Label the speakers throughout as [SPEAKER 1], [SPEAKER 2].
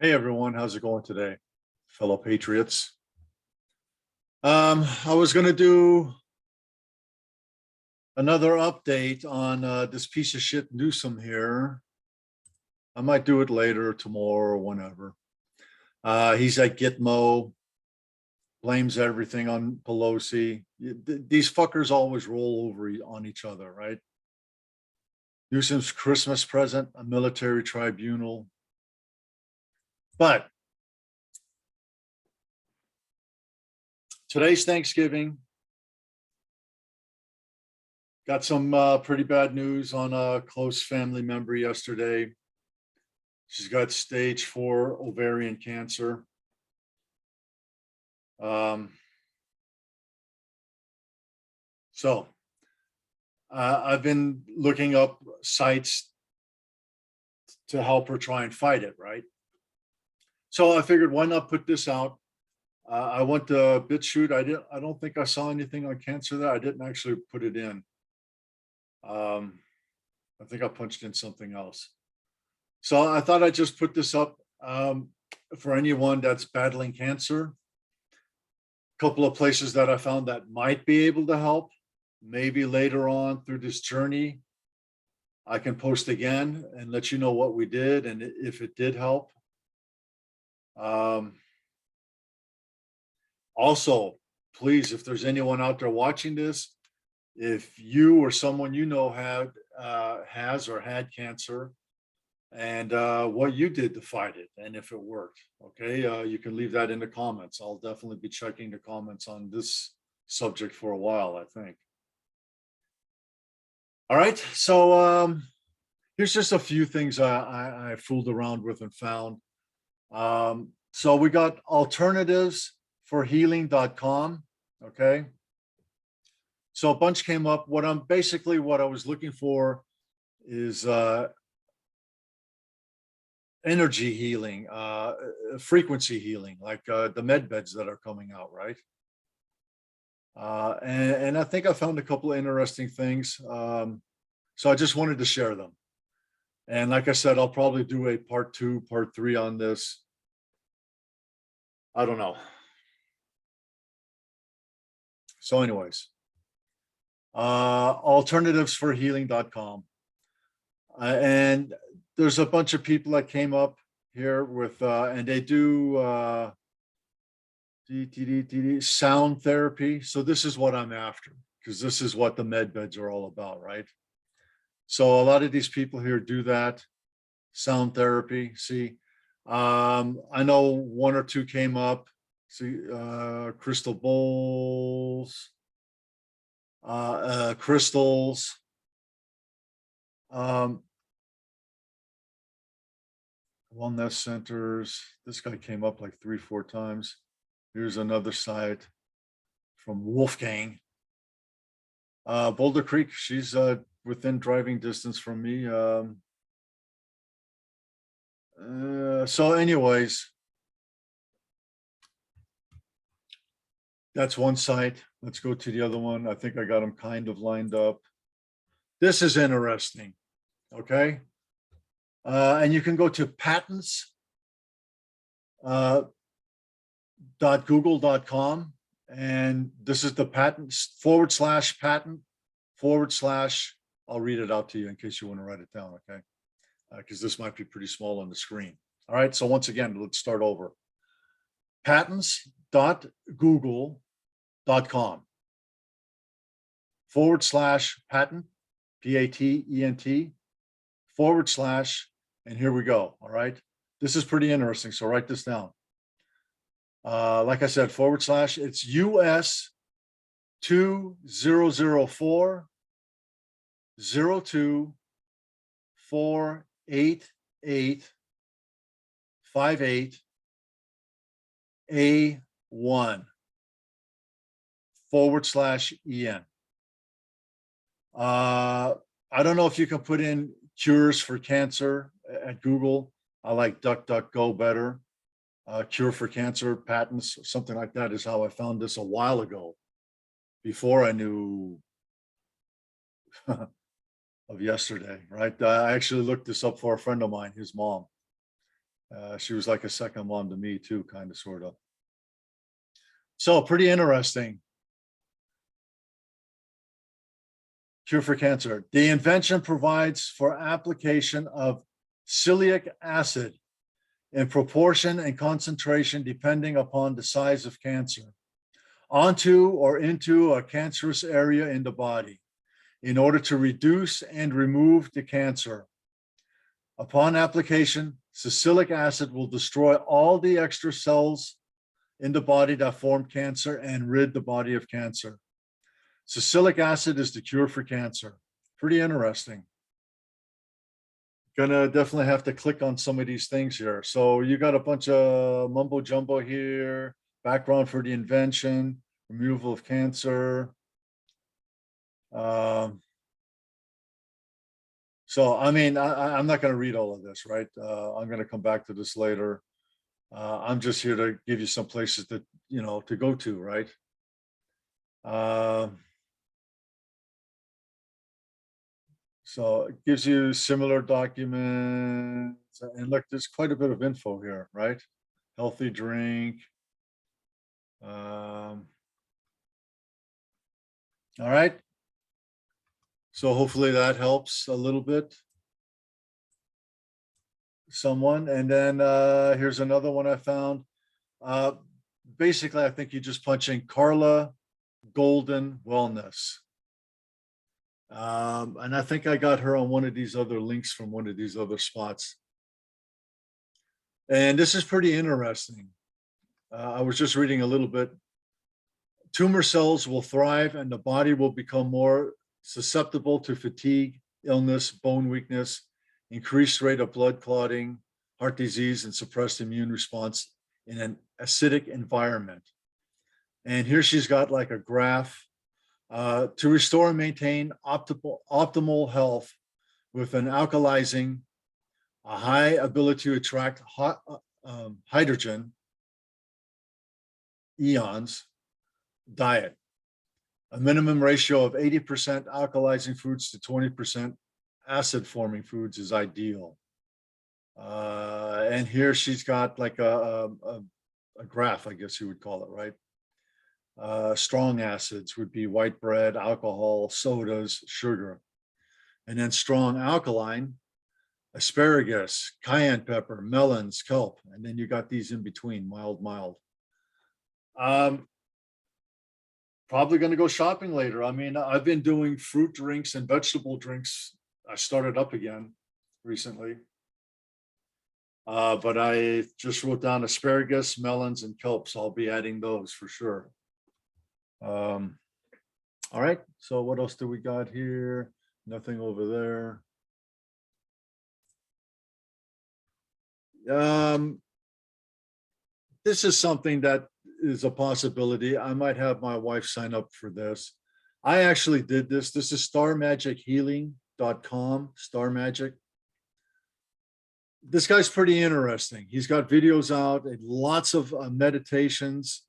[SPEAKER 1] Hey everyone, how's it going today, fellow patriots? I was going to do another update on this piece of shit Newsom here. I might do it later, tomorrow, or whenever. He's at Gitmo, blames everything on Pelosi. These fuckers always roll over on each other, right? Newsom's Christmas present, a military tribunal. But today's Thanksgiving. Got some pretty bad news on a close family member yesterday. She's got stage 4 ovarian cancer. Um, so I've been looking up sites to help her try and fight it, right? So I figured, why not put this out? I went to BitChute. I don't think I saw anything on cancer there. I didn't actually put it in. I think I punched in something else. So I thought I'd just put this up for anyone that's battling cancer. A couple of places that I found that might be able to help. Maybe later on through this journey, I can post again and let you know what we did and if it did help. Also, please, if there's anyone out there watching this, if you or someone you know has or had cancer, and what you did to fight it, and if it worked, okay, you can leave that in the comments. I'll definitely be checking the comments on this subject for a while, I think. All right, so here's just a few things I fooled around with and found. So we got alternativesforhealing.com. Okay. So a bunch came up. What I was looking for is energy healing, frequency healing, like the med beds that are coming out, right? And I think I found a couple of interesting things. So I just wanted to share them. And like I said, I'll probably do a part 2, part 3 on this. I don't know. So anyways, alternativesforhealing.com. And there's a bunch of people that came up here with, and they do sound therapy. So this is what I'm after, because this is what the med beds are all about, right? So a lot of these people here do that sound therapy. See, I know 1 or 2 came up. See, crystal bowls, crystals. Wellness centers. This guy came up like 3, 4 times. Here's another site from Wolfgang. Boulder Creek, she's within driving distance from me. So anyways, that's one site. Let's go to the other one. I think I got them kind of lined up. This is interesting. Okay. And you can go to patents .google.com, and this is the patents /patent/ I'll read it out to you in case you want to write it down, okay? Because this might be pretty small on the screen. All right, so once again, let's start over. patents.google.com /patent, PATENT / and here we go. All right, this is pretty interesting, so write this down. Like I said, / it's US 2004 02 488 58 A1 /EN. I don't know if you can put in cures for cancer at Google. I like DuckDuckGo better. Cure for cancer, patents, something like that is how I found this a while ago, before I knew of yesterday, right? I actually looked this up for a friend of mine, his mom. She was like a second mom to me too, kind of, sort of. So pretty interesting. Cure for cancer. The invention provides for application of celiac acid in proportion and concentration depending upon the size of cancer onto or into a cancerous area in the body in order to reduce and remove the cancer. Upon application, salicylic acid will destroy all the extra cells in the body that form cancer and rid the body of cancer. Salicylic acid is the cure for cancer. Pretty interesting. Gonna definitely have to click on some of these things here. So you got a bunch of mumbo jumbo here, background for the invention, removal of cancer. So, I mean, I'm not going to read all of this, right? I'm going to come back to this later. I'm just here to give you some places that, you know, to go to, right? So it gives you similar documents. And look, there's quite a bit of info here, right? Healthy drink. All right. So hopefully that helps a little bit. Someone. And then here's another one I found. Basically, I think you just punch in Carla Golden Wellness. And I think I got her on one of these other links from one of these other spots. And this is pretty interesting. I was just reading a little bit. Tumor cells will thrive and the body will become more susceptible to fatigue, illness, bone weakness, increased rate of blood clotting, heart disease, and suppressed immune response in an acidic environment. And here she's got like a graph to restore and maintain optimal health with an alkalizing, a high ability to attract hydrogen ions diet. A minimum ratio of 80% alkalizing foods to 20% acid forming foods is ideal. And here she's got like a graph, I guess you would call it, right? Strong acids would be white bread, alcohol, sodas, sugar. And then strong alkaline, asparagus, cayenne pepper, melons, kelp. And then you got these in between, mild. Probably going to go shopping later. I mean, I've been doing fruit drinks and vegetable drinks. I started up again recently. But I just wrote down asparagus, melons, and kelp. So I'll be adding those for sure. All right. So what else do we got here? Nothing over there. This is something that is a possibility. I might have my wife sign up for this. I actually did this. This is starmagichealing.com, Star Magic. This guy's pretty interesting. He's got videos out and lots of meditations.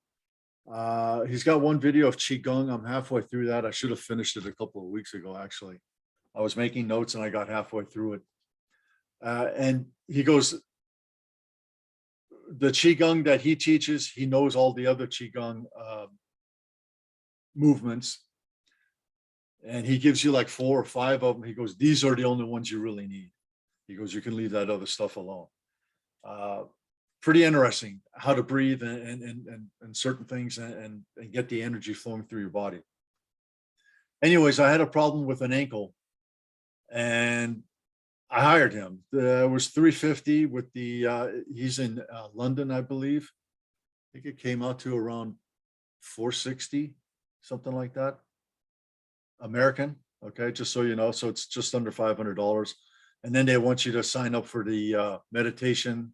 [SPEAKER 1] He's got one video of Qigong. I'm halfway through that. I should have finished it a couple of weeks ago, actually. I was making notes and I got halfway through it. And he goes, the Qigong that he teaches, he knows all the other Qigong movements. And he gives you like 4 or 5 of them. He goes, these are the only ones you really need. He goes, you can leave that other stuff alone. Pretty interesting how to breathe and certain things and get the energy flowing through your body. Anyways, I had a problem with an ankle and I hired him. It was $350 with the, he's in London, I believe. I think it came out to around $460, something like that. American, okay, just so you know. So it's just under $500. And then they want you to sign up for the meditation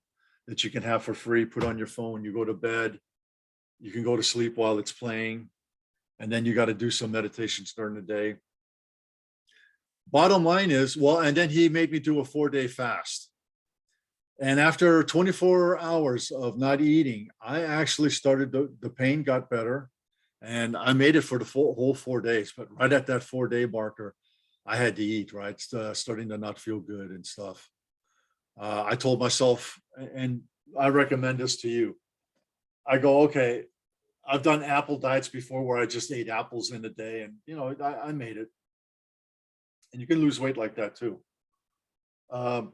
[SPEAKER 1] that you can have for free, put on your phone, you go to bed, you can go to sleep while it's playing. And then you got to do some meditations during the day. Bottom line is, well, and then he made me do a 4-day fast. And after 24 hours of not eating, I actually started, the pain got better and I made it for the whole 4 days. But right at that 4-day marker, I had to eat, right? Starting to not feel good and stuff. I told myself, and I recommend this to you. I go, okay, I've done apple diets before where I just ate apples in a day, and I made it. And you can lose weight like that too. Um,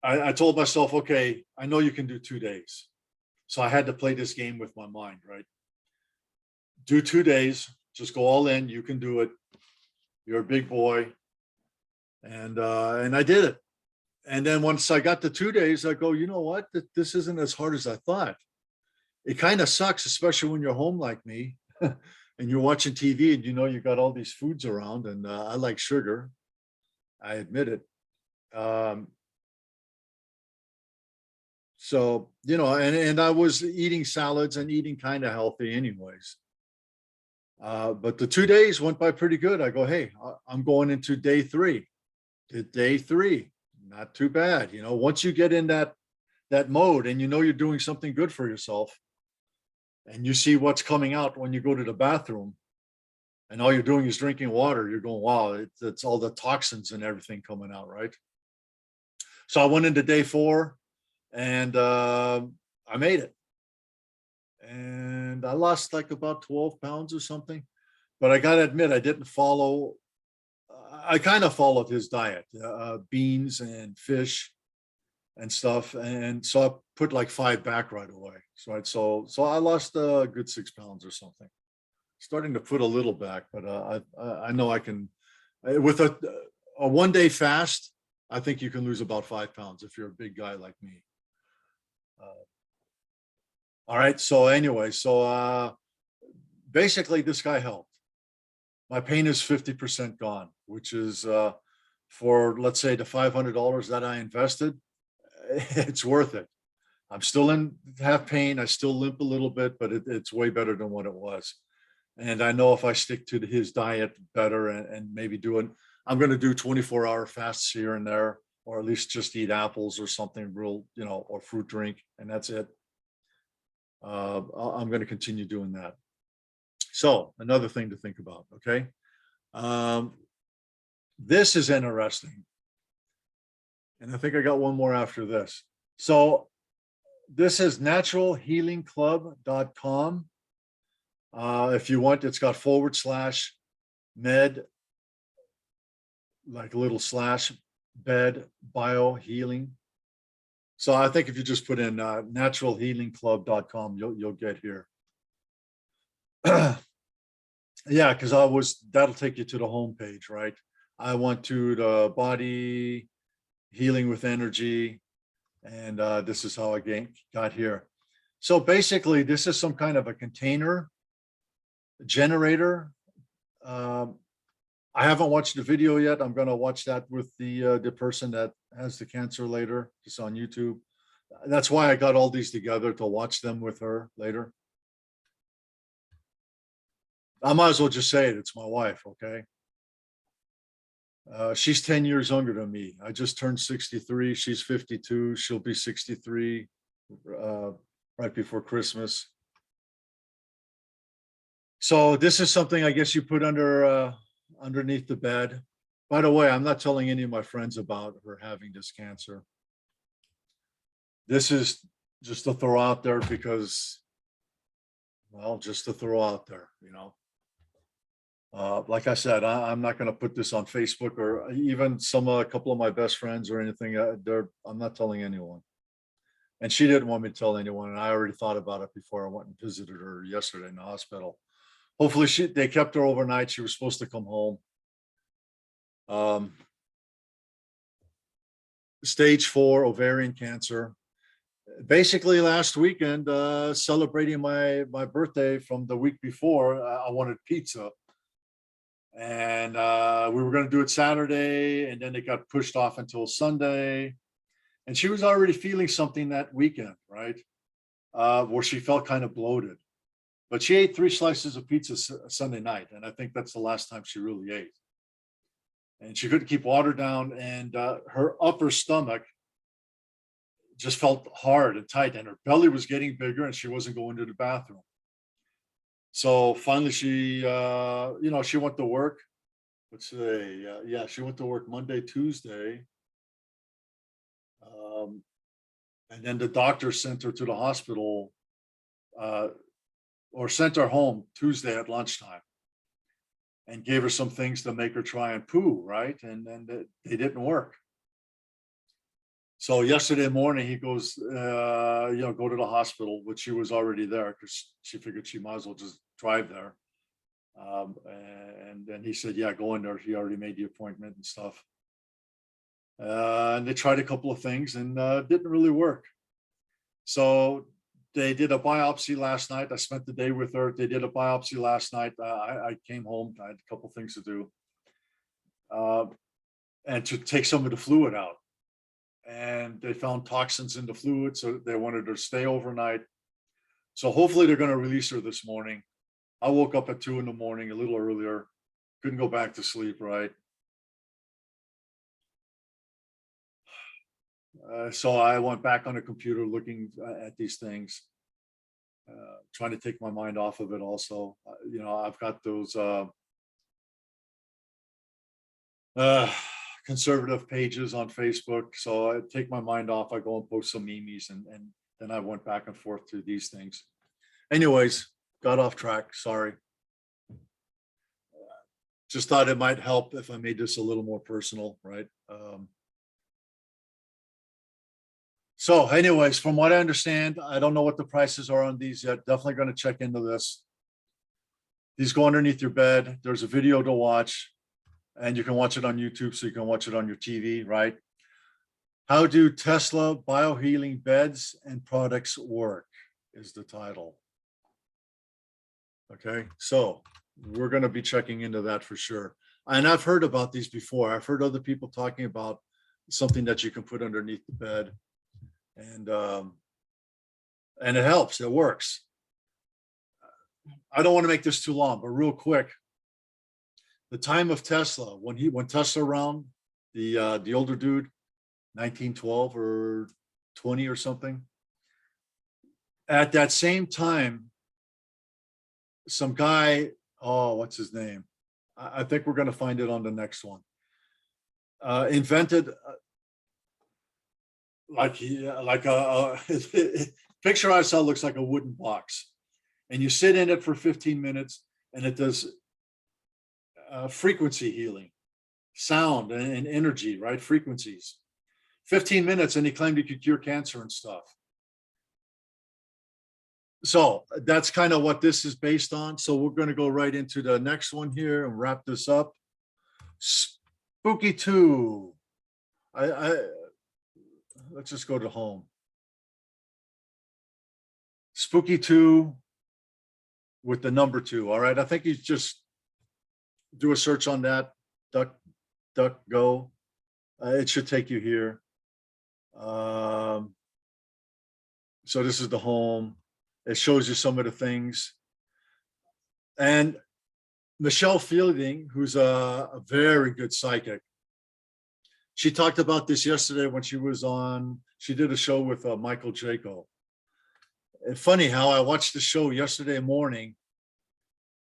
[SPEAKER 1] I told myself, okay, I know you can do 2 days. So I had to play this game with my mind, right? Do 2 days, just go all in. You can do it. You're a big boy. And I did it. And then once I got to 2 days, I go, you know what? This isn't as hard as I thought. It kind of sucks, especially when you're home like me and you're watching TV and you got all these foods around. And I like sugar. I admit it. So, and I was eating salads and eating kind of healthy anyways. But the 2 days went by pretty good. I go, hey, I'm going into day 3. Day 3, not too bad. Once you get in that mode and you're doing something good for yourself and you see what's coming out when you go to the bathroom and all you're doing is drinking water, you're going, wow, it's all the toxins and everything coming out, right? So I went into day 4 and I made it. And I lost like about 12 pounds or something. But I got to admit, I kind of followed his diet, beans and fish and stuff. And so I put like 5 back right away. So I lost a good 6 pounds or something. Starting to put a little back, but I know I can, with a 1 day fast, I think you can lose about 5 pounds if you're a big guy like me. All right. So anyway, basically this guy helped. My pain is 50% gone, which is for, let's say, the $500 that I invested, it's worth it. I'm still have pain. I still limp a little bit, but it's way better than what it was. And I know if I stick to his diet better and maybe I'm going to do 24-hour fasts here and there, or at least just eat apples or something real, or fruit drink, and that's it. I'm going to continue doing that. So another thing to think about. Okay. This is interesting. And I think I got one more after this. So this is naturalhealingclub.com. If you want, it's got /med, like a little /bed biohealing. So I think if you just put in naturalhealingclub.com, you'll get here. Yeah, because that'll take you to the homepage, right? I went to the body healing with energy, and this is how I got here. So basically, this is some kind of a container generator. I haven't watched the video yet. I'm going to watch that with the person that has the cancer later. It's on YouTube. That's why I got all these together, to watch them with her later. I might as well just say it. It's my wife, okay? She's 10 years younger than me. I just turned 63. She's 52. She'll be 63 right before Christmas. So this is something I guess you put underneath the bed. By the way, I'm not telling any of my friends about her having this cancer. This is just to throw out there because, well, just to throw out there, like I said, I'm not going to put this on Facebook or even a couple of my best friends or anything. I'm not telling anyone. And she didn't want me to tell anyone. And I already thought about it before I went and visited her yesterday in the hospital. Hopefully they kept her overnight. She was supposed to come home. Stage 4 ovarian cancer. Basically last weekend, celebrating my birthday from the week before, I wanted pizza. And we were going to do it Saturday, and then it got pushed off until Sunday. And she was already feeling something that weekend, right? Where she felt kind of bloated. But she ate 3 slices of pizza Sunday night, and I think that's the last time she really ate. And she couldn't keep water down, and her upper stomach just felt hard and tight, and her belly was getting bigger, and she wasn't going to the bathroom. So finally, she went to work. Let's say, she went to work Monday, Tuesday. And then the doctor sent her to the hospital, or sent her home Tuesday at lunchtime and gave her some things to make her try and poo, right? And then they didn't work. So yesterday morning he goes, go to the hospital, which she was already there because she figured she might as well just drive there. And then he said, yeah, go in there. He already made the appointment and stuff. And they tried a couple of things and didn't really work. So they did a biopsy last night. I spent the day with her. They did a biopsy last night. I came home. I had a couple of things to do. And to take some of the fluid out. And they found toxins in the fluid, so they wanted her to stay overnight. So hopefully they're going to release her this morning. I woke up at 2 a.m, a little earlier. Couldn't go back to sleep, right? So I went back on the computer looking at these things, trying to take my mind off of it also. I've got those conservative pages on Facebook. So I take my mind off. I go and post some memes and then I went back and forth to these things. Anyways, got off track. Sorry. Just thought it might help if I made this a little more personal, right? So anyways, from what I understand, I don't know what the prices are on these yet. Definitely going to check into this. These go underneath your bed. There's a video to watch and you can watch it on YouTube, so you can watch it on your TV, right? How do Tesla biohealing beds and products work is the title. Okay, so we're going to be checking into that for sure. And I've heard about these before. I've heard other people talking about something that you can put underneath the bed. And it helps, it works. I don't want to make this too long, but real quick, the time of Tesla, when Tesla around, the older dude, 1912 or 20 or something, at that same time, some guy, oh, what's his name? I think we're going to find it on the next one. Invented picture ourselves looks like a wooden box, and you sit in it for 15 minutes, and it does frequency healing, sound and energy, right? Frequencies. 15 minutes, and he claimed he could cure cancer and stuff. So that's kind of what this is based on. So we're going to go right into the next one here and wrap this up. Spooky 2. Let's just go to home. Spooky 2 with the number 2. All right. I think you just do a search on that. DuckDuckGo. It should take you here. So this is the home. It shows you some of the things. And Michelle Fielding, who's a very good psychic, she talked about this yesterday when she was on, she did a show with Michael Jaco. And funny how I watched the show yesterday morning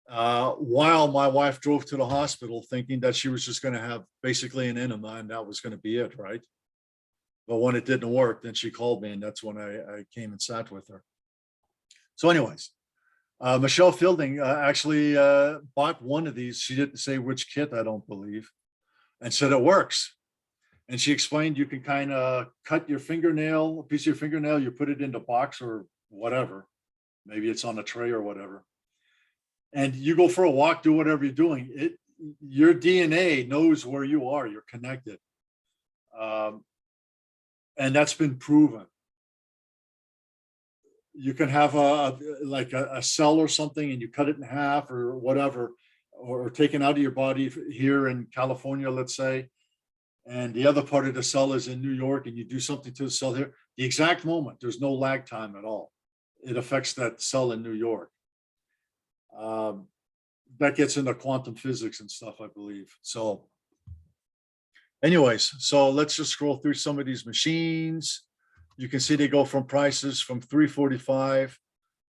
[SPEAKER 1] while my wife drove to the hospital thinking that she was just going to have basically an enema and that was going to be it, right? But when it didn't work, then she called me and that's when I came and sat with her. So anyways, Michelle Fielding actually bought one of these. She didn't say which kit, I don't believe, and said it works. And she explained you can kind of cut your fingernail, a piece of your fingernail, you put it in the box or whatever. Maybe it's on a tray or whatever. And you go for a walk, do whatever you're doing. Your DNA knows where you are, you're connected. And that's been proven. You can have a cell or something and you cut it in half or whatever, or taken out of your body here in California, let's say, and the other part of the cell is in New York and you do something to the cell here, the exact moment, there's no lag time at all. It affects that cell in New York. That gets into quantum physics and stuff, I believe. So anyways, so let's just scroll through some of these machines. You can see they go from prices from $345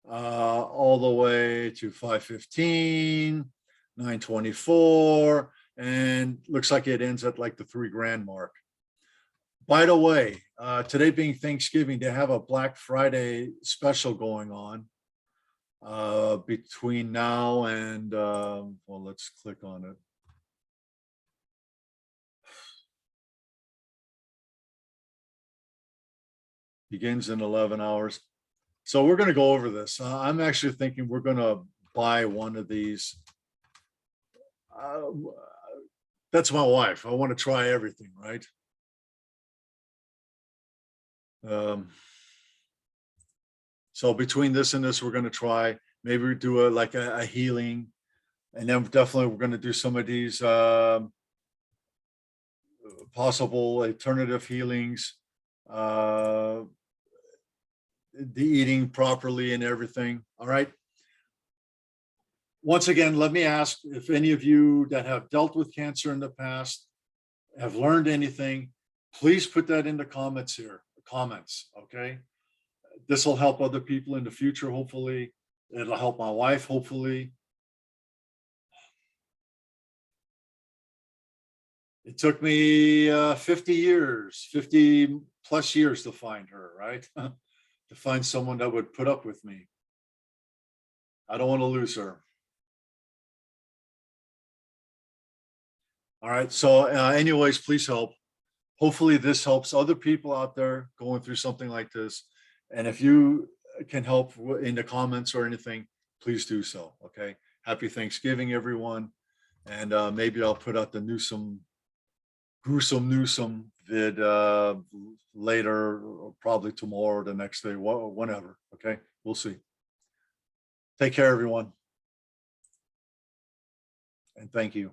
[SPEAKER 1] all the way to $515, $924, and looks like it ends at like the $3,000 mark. By the way, today being Thanksgiving, they have a Black Friday special going on between now and, well, let's click on it. Begins in 11 hours. So we're going to go over this. I'm actually thinking we're going to buy one of these. That's my wife. I want to try everything, right? So between this and this, we're going to try, maybe we do a healing, and then definitely we're going to do some of these possible alternative healings, the eating properly and everything. All right. Once again, let me ask if any of you that have dealt with cancer in the past have learned anything, please put that in the comments here, okay? This will help other people in the future, hopefully. It'll help my wife, hopefully. It took me 50 plus years to find her, right? To find someone that would put up with me. I don't want to lose her. All right. So anyways, please help. Hopefully this helps other people out there going through something like this. And if you can help in the comments or anything, please do so. Okay. Happy Thanksgiving, everyone. And maybe I'll put out the gruesome Newsome vid later, or probably tomorrow or the next day, whenever. Okay. We'll see. Take care, everyone. And thank you.